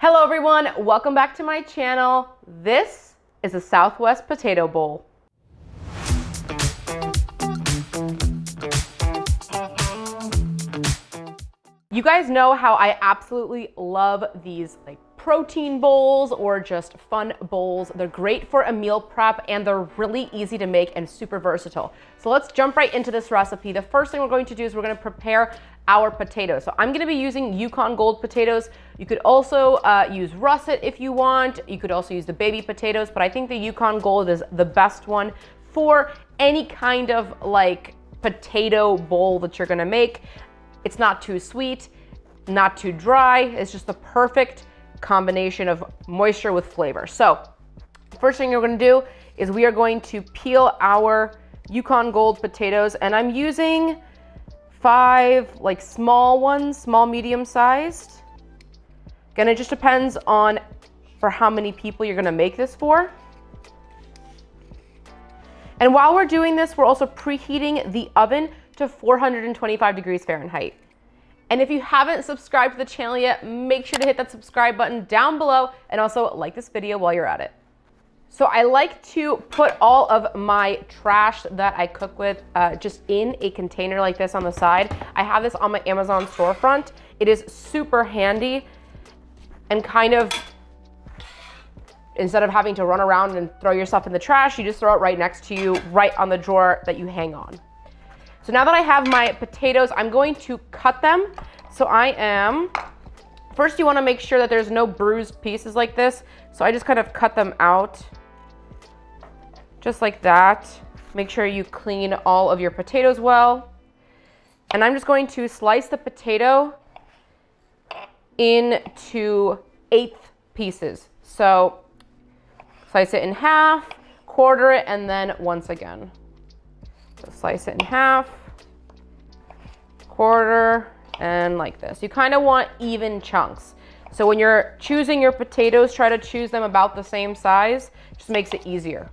Hello everyone, welcome back to my channel. This is a Southwest potato bowl. You guys know how I absolutely love these protein bowls or just fun bowls. They're great for a meal prep and they're really easy to make and super versatile. So let's jump right into this recipe. The first thing we're going to do is we're going to prepare our potatoes. So I'm going to be using Yukon Gold potatoes. You could also use russet if you want. You could also use the baby potatoes, but I think the Yukon Gold is the best one for any kind of potato bowl that you're going to make. It's not too sweet, not too dry. It's just the perfect combination of moisture with flavor. So first thing you're going to do is we are going to peel our Yukon Gold potatoes, and I'm using 5 small ones, small medium sized. Again, it just depends on for how many people you're going to make this for. And while we're doing this, we're also preheating the oven to 425 degrees Fahrenheit. And if you haven't subscribed to the channel yet, make sure to hit that subscribe button down below and also like this video while you're at it. So I like to put all of my trash that I cook with just in a container like this on the side. I have this on my Amazon storefront. It is super handy and kind of, instead of having to run around and throw your stuff in the trash, you just throw it right next to you, right on the drawer that you hang on. So now that I have my potatoes, I'm going to cut them. So first you want to make sure that there's no bruised pieces like this. So I just kind of cut them out just like that. Make sure you clean all of your potatoes well. And I'm just going to slice the potato into 1/8 pieces. So slice it in half, quarter it, and then once again. So slice it in half, quarter, and like this. You kind of want even chunks. So when you're choosing your potatoes, try to choose them about the same size. Just makes it easier.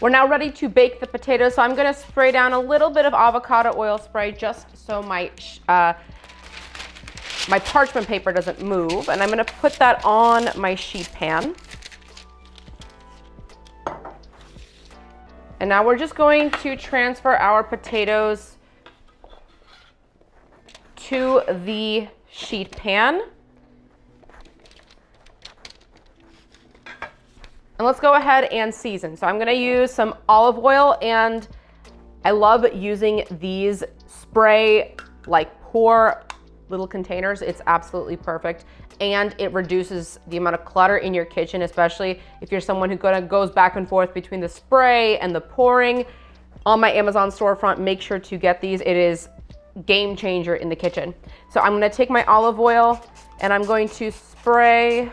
We're now ready to bake the potatoes. So I'm going to spray down a little bit of avocado oil spray just so my parchment paper doesn't move. And I'm going to put that on my sheet pan. And now we're just going to transfer our potatoes to the sheet pan. And let's go ahead and season. So I'm going to use some olive oil, and I love using these spray pour little containers. It's absolutely perfect. And it reduces the amount of clutter in your kitchen, especially if you're someone who goes back and forth between the spray and the pouring. On my Amazon storefront, make sure to get these. It is game changer in the kitchen. So I'm going to take my olive oil and I'm going to spray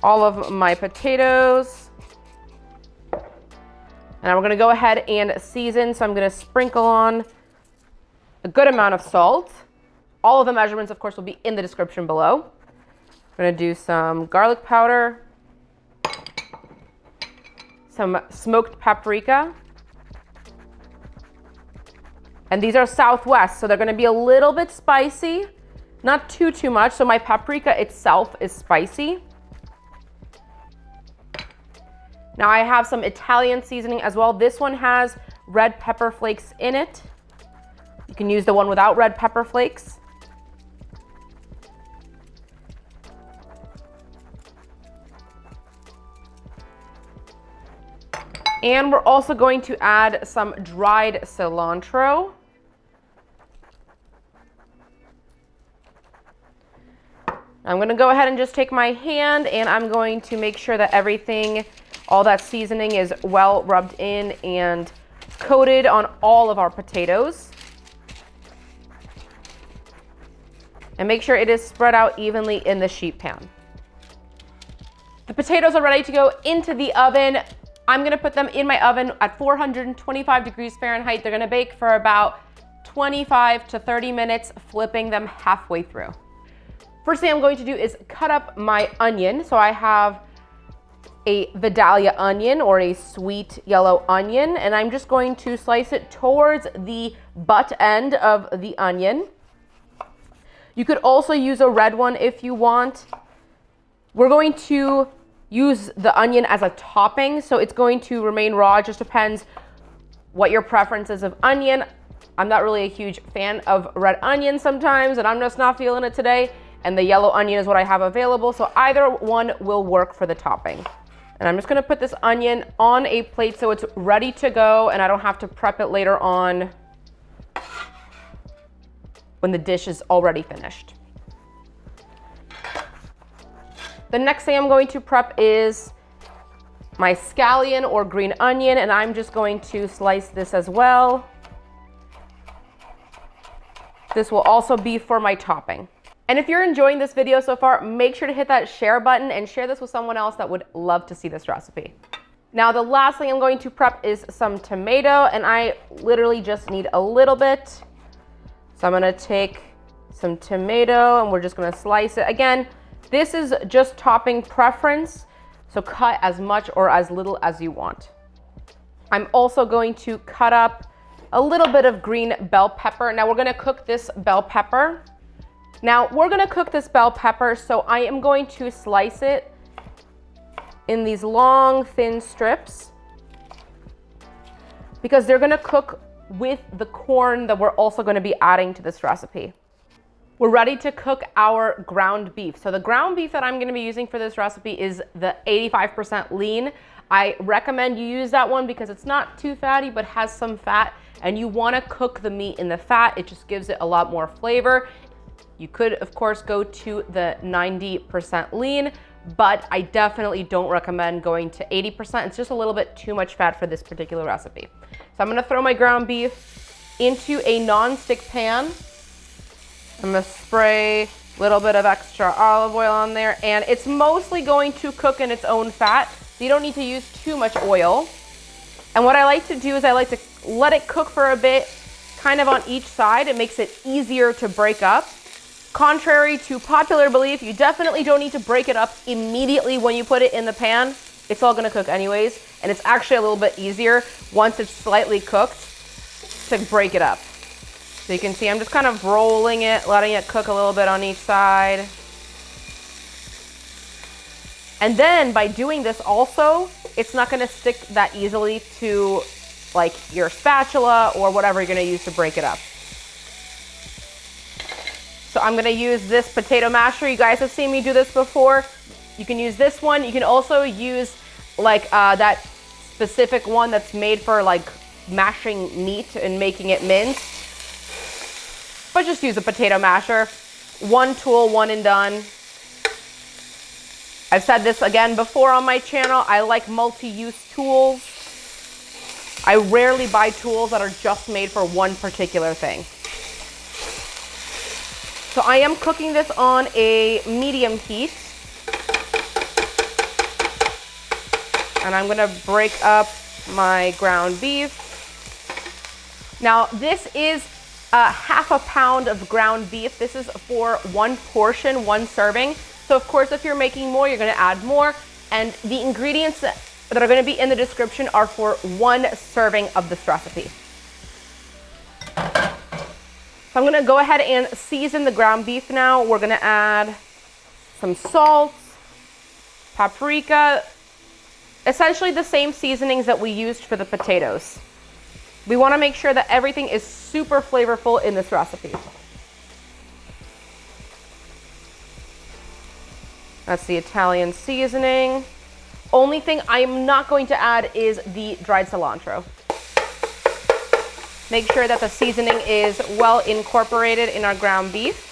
all of my potatoes. And we're going to go ahead and season. So I'm going to sprinkle on a good amount of salt. All of the measurements, of course, will be in the description below. I'm going to do some garlic powder, some smoked paprika. And these are Southwest, so they're going to be a little bit spicy, not too much. So my paprika itself is spicy. Now I have some Italian seasoning as well. This one has red pepper flakes in it. You can use the one without red pepper flakes. And we're also going to add some dried cilantro. I'm going to go ahead and just take my hand and I'm going to make sure that everything, all that seasoning is well rubbed in and coated on all of our potatoes. And make sure it is spread out evenly in the sheet pan. The potatoes are ready to go into the oven. I'm going to put them in my oven at 425 degrees Fahrenheit. They're going to bake for about 25 to 30 minutes, flipping them halfway through. First thing I'm going to do is cut up my onion. So I have a Vidalia onion, or a sweet yellow onion, and I'm just going to slice it towards the butt end of the onion. You could also use a red one if you want. We're going to use the onion as a topping, so it's going to remain raw. It just depends what your preference is of onion. I'm not really a huge fan of red onion sometimes, and I'm just not feeling it today. And the yellow onion is what I have available, so either one will work for the topping. And I'm just gonna put this onion on a plate so it's ready to go and I don't have to prep it later on when the dish is already finished. The next thing I'm going to prep is my scallion or green onion, and I'm just going to slice this as well. This will also be for my topping. And if you're enjoying this video so far, make sure to hit that share button and share this with someone else that would love to see this recipe. Now, the last thing I'm going to prep is some tomato, and I literally just need a little bit. So I'm gonna take some tomato and we're just gonna slice it. Again, this is just topping preference, so cut as much or as little as you want. I'm also going to cut up a little bit of green bell pepper. Now we're gonna cook this bell pepper. So I am going to slice it in these long, thin strips because they're gonna cook with the corn that we're also gonna be adding to this recipe. We're ready to cook our ground beef. So the ground beef that I'm gonna be using for this recipe is the 85% lean. I recommend you use that one because it's not too fatty, but has some fat, and you wanna cook the meat in the fat. It just gives it a lot more flavor. You could, of course, go to the 90% lean, but I definitely don't recommend going to 80%. It's just a little bit too much fat for this particular recipe. So I'm gonna throw my ground beef into a non-stick pan. I'm gonna spray a little bit of extra olive oil on there, and it's mostly going to cook in its own fat, so you don't need to use too much oil. And what I like to do is I like to let it cook for a bit, kind of on each side. It makes it easier to break up. Contrary to popular belief, you definitely don't need to break it up immediately when you put it in the pan. It's all gonna cook anyways, and it's actually a little bit easier once it's slightly cooked to break it up. So you can see I'm just kind of rolling it, letting it cook a little bit on each side. And then by doing this also, it's not gonna stick that easily to like your spatula or whatever you're gonna use to break it up. So I'm gonna use this potato masher. You guys have seen me do this before. You can use this one. You can also use like that specific one that's made for like mashing meat and making it minced. But just use a potato masher. One tool, one and done. I've said this again before on my channel. I like multi-use tools. I rarely buy tools that are just made for one particular thing. So I am cooking this on a medium heat. And I'm gonna break up my ground beef. Now this is half a pound of ground beef. This is for one portion, one serving. So of course, if you're making more, you're gonna add more. And the ingredients that are gonna be in the description are for one serving of this recipe. So I'm gonna go ahead and season the ground beef now. We're gonna add some salt, paprika, essentially the same seasonings that we used for the potatoes. We wanna make sure that everything is super flavorful in this recipe. That's the Italian seasoning. Only thing I'm not going to add is the dried cilantro. Make sure that the seasoning is well incorporated in our ground beef.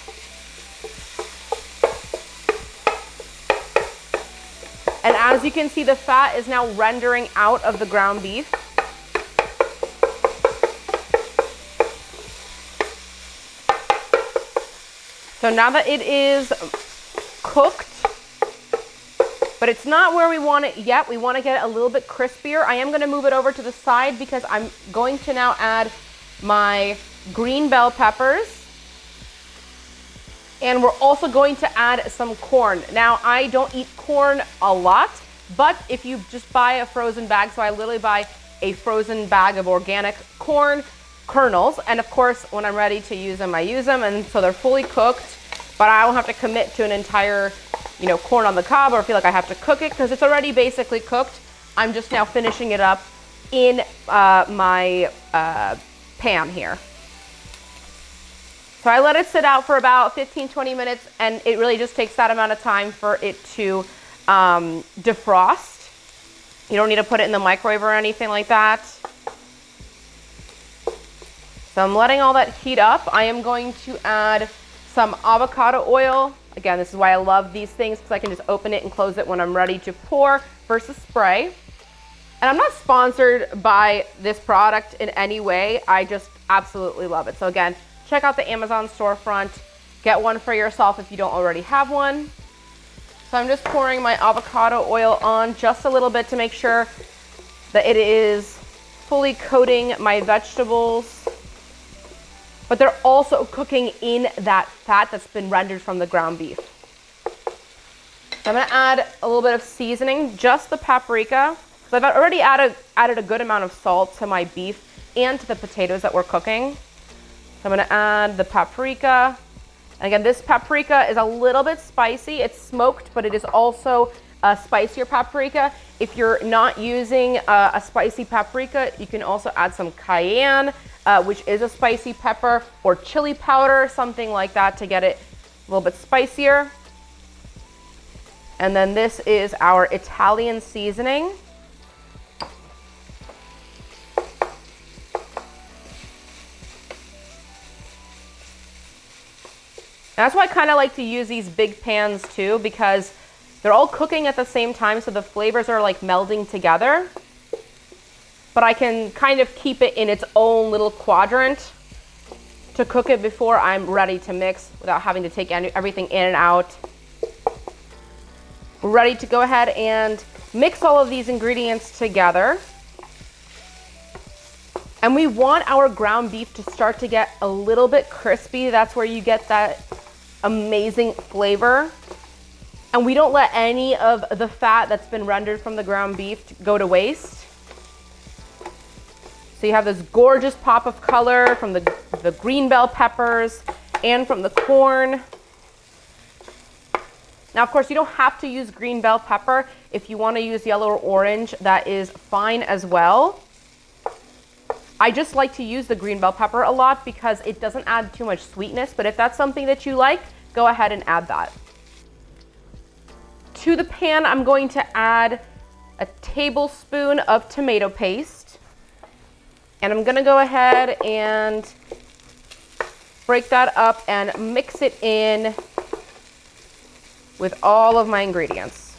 And as you can see, the fat is now rendering out of the ground beef. So now that it is cooked, but it's not where we want it yet. We want to get it a little bit crispier. I am going to move it over to the side because I'm going to now add my green bell peppers. And we're also going to add some corn. Now, I don't eat corn a lot, but if you just buy a frozen bag, so I literally buy a frozen bag of organic corn kernels. And of course, when I'm ready to use them, I use them. And so they're fully cooked. but I don't have to commit to an entire, you know, corn on the cob or feel like I have to cook it because it's already basically cooked. I'm just now finishing it up in my pan here. So I let it sit out for about 15-20 minutes, and it really just takes that amount of time for it to defrost. You don't need to put it in the microwave or anything like that. So I'm letting all that heat up. I am going to add some avocado oil. Again, this is why I love these things, because I can just open it and close it when I'm ready to pour versus spray. And I'm not sponsored by this product in any way. I just absolutely love it. So again, check out the Amazon storefront. Get one for yourself if you don't already have one. So I'm just pouring my avocado oil on just a little bit to make sure that it is fully coating my vegetables. But they're also cooking in that fat that's been rendered from the ground beef. So I'm gonna add a little bit of seasoning, just the paprika. So I've already added a good amount of salt to my beef and to the potatoes that we're cooking. So I'm gonna add the paprika. And again, this paprika is a little bit spicy. It's smoked, but it is also a spicier paprika. If you're not using a spicy paprika, you can also add some cayenne, which is a spicy pepper, or chili powder, something like that to get it a little bit spicier. And then this is our Italian seasoning. That's why I kind of like to use these big pans too, because they're all cooking at the same time, so the flavors are like melding together. But I can kind of keep it in its own little quadrant to cook it before I'm ready to mix without having to take everything in and out. We're ready to go ahead and mix all of these ingredients together. And we want our ground beef to start to get a little bit crispy. That's where you get that amazing flavor. And we don't let any of the fat that's been rendered from the ground beef go to waste. So you have this gorgeous pop of color from the green bell peppers and from the corn. Now, of course, you don't have to use green bell pepper. If you want to use yellow or orange, that is fine as well. I just like to use the green bell pepper a lot because it doesn't add too much sweetness, but if that's something that you like, go ahead and add that. To the pan, I'm going to add a tablespoon of tomato paste. And I'm gonna go ahead and break that up and mix it in with all of my ingredients.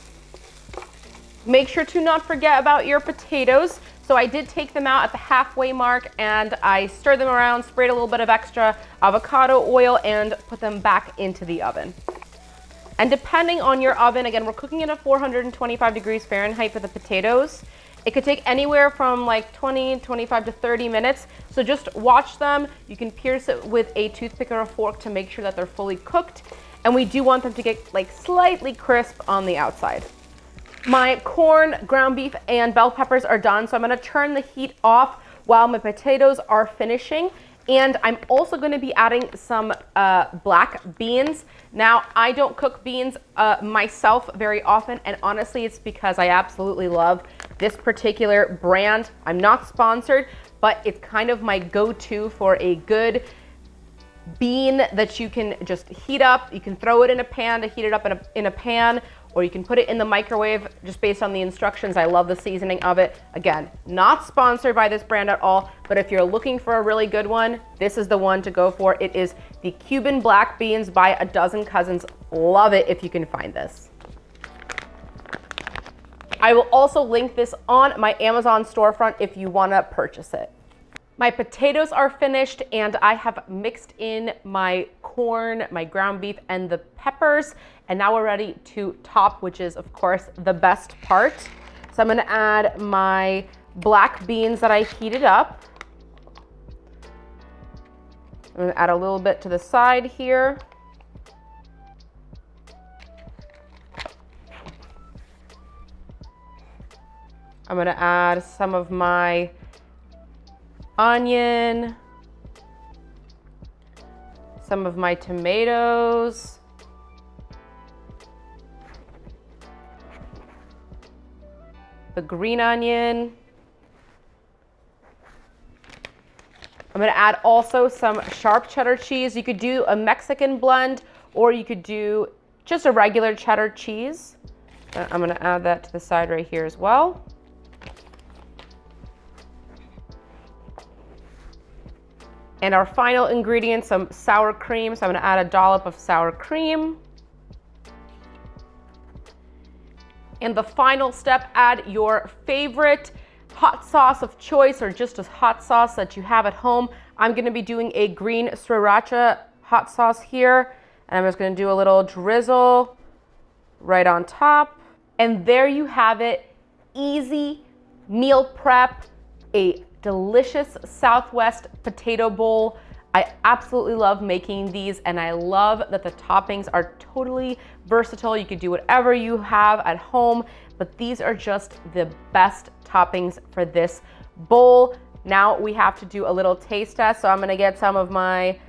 Make sure to not forget about your potatoes. So I did take them out at the halfway mark and I stirred them around, sprayed a little bit of extra avocado oil and put them back into the oven. And depending on your oven, again, we're cooking it at 425 degrees Fahrenheit for the potatoes. It could take anywhere from like 25 to 30 minutes. So just watch them. You can pierce it with a toothpick or a fork to make sure that they're fully cooked. And we do want them to get like slightly crisp on the outside. My corn, ground beef, and bell peppers are done. So I'm gonna turn the heat off while my potatoes are finishing. And I'm also gonna be adding some black beans. Now, I don't cook beans myself very often, and honestly, it's because I absolutely love this particular brand. I'm not sponsored, but it's kind of my go-to for a good bean that you can just heat up. You can throw it in a pan to heat it up in a pan, or you can put it in the microwave just based on the instructions. I love the seasoning of it. Again, not sponsored by this brand at all, but if you're looking for a really good one, this is the one to go for. It is the Cuban black beans by A Dozen Cousins. Love it if you can find this. I will also link this on my Amazon storefront if you wanna purchase it. My potatoes are finished and I have mixed in my corn, my ground beef, and the peppers. And now we're ready to top, which is of course the best part. So I'm gonna add my black beans that I heated up. I'm gonna add a little bit to the side here. I'm gonna add some of my onion, some of my tomatoes, the green onion. I'm gonna add also some sharp cheddar cheese. You could do a Mexican blend, or you could do just a regular cheddar cheese. I'm gonna add that to the side right here as well. And our final ingredient, some sour cream. So I'm gonna add a dollop of sour cream. And the final step, add your favorite hot sauce of choice, or just a hot sauce that you have at home. I'm gonna be doing a green sriracha hot sauce here. And I'm just gonna do a little drizzle right on top. And there you have it, easy meal prep, a delicious Southwest potato bowl. I absolutely love making these, and I love that the toppings are totally versatile. You could do whatever you have at home, but these are just the best toppings for this bowl. Now we have to do a little taste test. So I'm gonna get some of my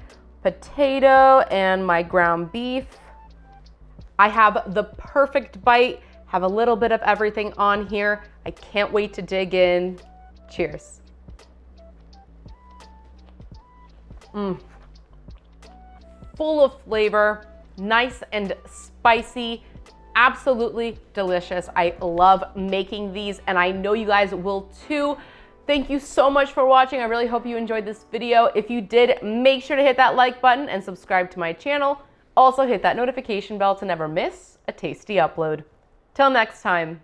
potato and my ground beef. I have the perfect bite, have a little bit of everything on here. I can't wait to dig in. Cheers. Full of flavor, nice and spicy, absolutely delicious. I love making these, and I know you guys will too. Thank you so much for watching. I really hope you enjoyed this video. If you did, make sure to hit that like button and subscribe to my channel. Also hit that notification bell to never miss a tasty upload. Till next time.